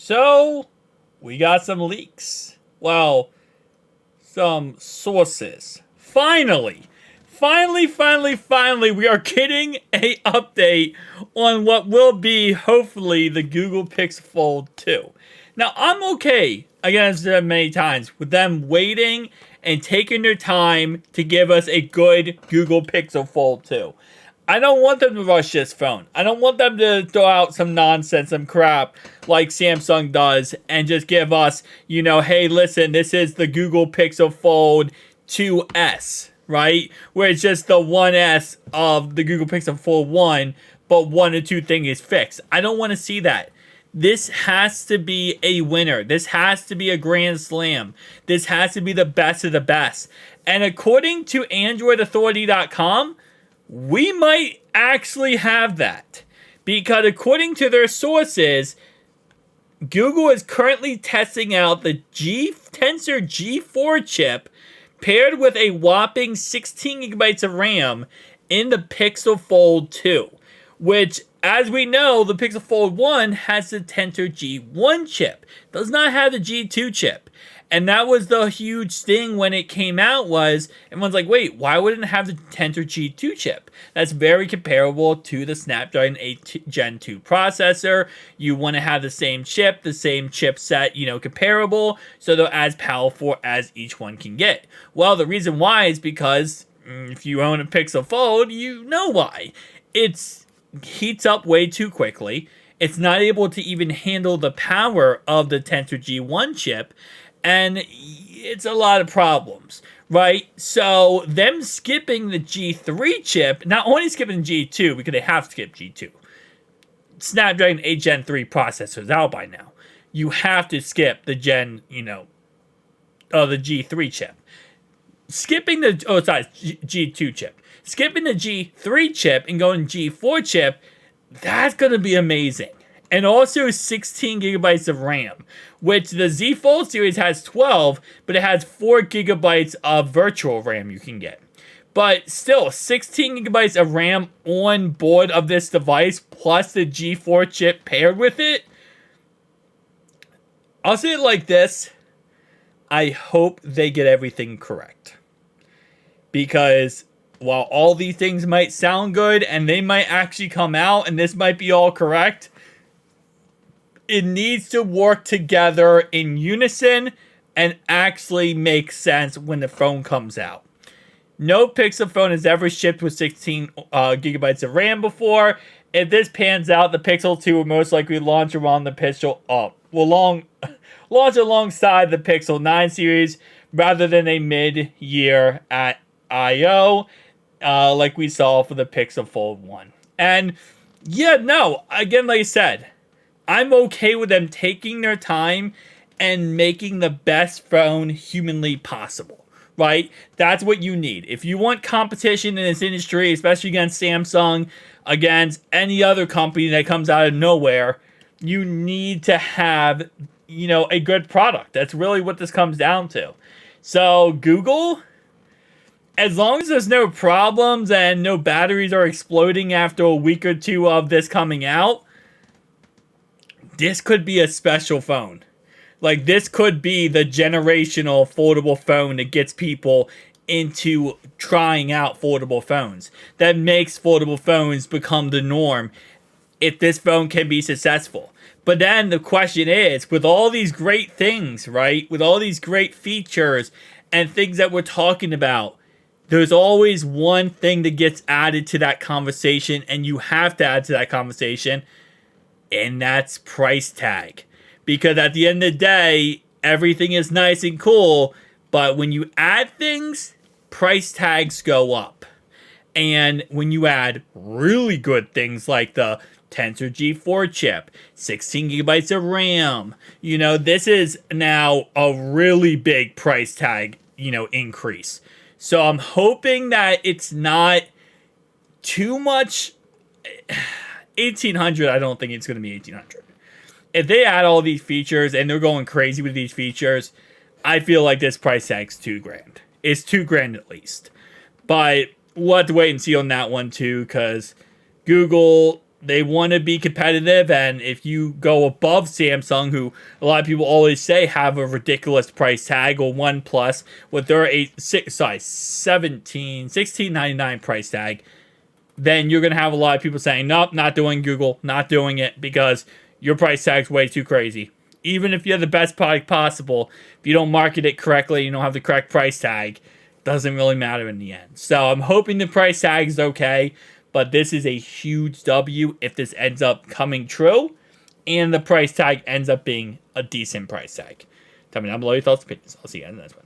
So, we got some leaks. Well, some sources. Finally, we are getting a update on what will be, hopefully, the Google Pixel Fold 2. Now, I'm okay, again, as I've said many times, with them waiting and taking their time to give us a good Google Pixel Fold 2. I don't want them to rush this phone. I don't want them to throw out some nonsense, some crap like Samsung does and just give us, hey, listen, this is the Google Pixel Fold 2S, right? Where it's just the 1S of the Google Pixel Fold 1, but one or two things is fixed. I don't want to see that. This has to be a winner. This has to be a grand slam. This has to be the best of the best. And according to AndroidAuthority.com, we might actually have that. Because according to their sources, Google is currently testing out the Tensor G4 chip paired with a whopping 16 gigabytes of RAM in the Pixel Fold 2. Which, as we know, the Pixel Fold 1 has the Tensor G1 chip. Does not have the G2 chip. And that was the huge thing when it came out was, everyone's like, wait, why wouldn't it have the Tensor G2 chip? That's very comparable to the Snapdragon 8 Gen 2 processor. You want to have the same chipset, comparable, so they're as powerful as each one can get. Well, the reason why is because if you own a Pixel Fold, you know why. It heats up way too quickly. It's not able to even handle the power of the Tensor G1 chip. And it's a lot of problems, right? So them skipping the G3 chip, not only skipping G2, because they have to skip G2. Snapdragon 8 Gen 3 processor's out by now. You have to skip the the G3 chip. G2 chip. Skipping the G3 chip and going G4 chip, that's going to be amazing. And also 16 gigabytes of RAM, which the Z Fold series has 12, but it has 4 gigabytes of virtual RAM you can get. But still, 16 gigabytes of RAM on board of this device, plus the G4 chip paired with it. I'll say it like this. I hope they get everything correct. Because while all these things might sound good, and they might actually come out, and this might be all correct, it needs to work together in unison and actually make sense when the phone comes out. No Pixel phone has ever shipped with 16 gigabytes of RAM before. If this pans out, the Pixel 2 will most likely launch around the Pixel launch alongside the Pixel 9 series rather than a mid-year at I/O, like we saw for the Pixel Fold 1. And again, like I said, I'm okay with them taking their time and making the best phone humanly possible, right? That's what you need. If you want competition in this industry, especially against Samsung, against any other company that comes out of nowhere, you need to have, a good product. That's really what this comes down to. So Google, as long as there's no problems and no batteries are exploding after a week or two of this coming out, this could be a special phone. Like, this could be the generational foldable phone that gets people into trying out foldable phones. That makes foldable phones become the norm if this phone can be successful. But then the question is, with all these great things, right? With all these great features and things that we're talking about, there's always one thing that gets added to that conversation, and you have to add to that conversation, and that's price tag. Because at the end of the day, everything is nice and cool, but when you add things, price tags go up. And when you add really good things like the Tensor G4 chip, 16 gigabytes of RAM, this is now a really big price tag, increase. So I'm hoping that it's not too much. 1800, I don't think it's going to be 1800. If they add all these features and they're going crazy with these features, I feel like this price tag's $2,000. It's $2,000 at least. But we'll have to wait and see on that one too, because Google They want to be competitive, and if you go above Samsung, who a lot of people always say have a ridiculous price tag, or OnePlus with their 16.99 price tag, then you're going to have a lot of people saying, nope, not doing Google, not doing it, because your price tag's way too crazy. Even if you have the best product possible, if you don't market it correctly, you don't have the correct price tag, doesn't really matter in the end. So I'm hoping the price tag is okay, but this is a huge W if this ends up coming true, and the price tag ends up being a decent price tag. Tell me down below your thoughts and opinions. I'll see you in the next one.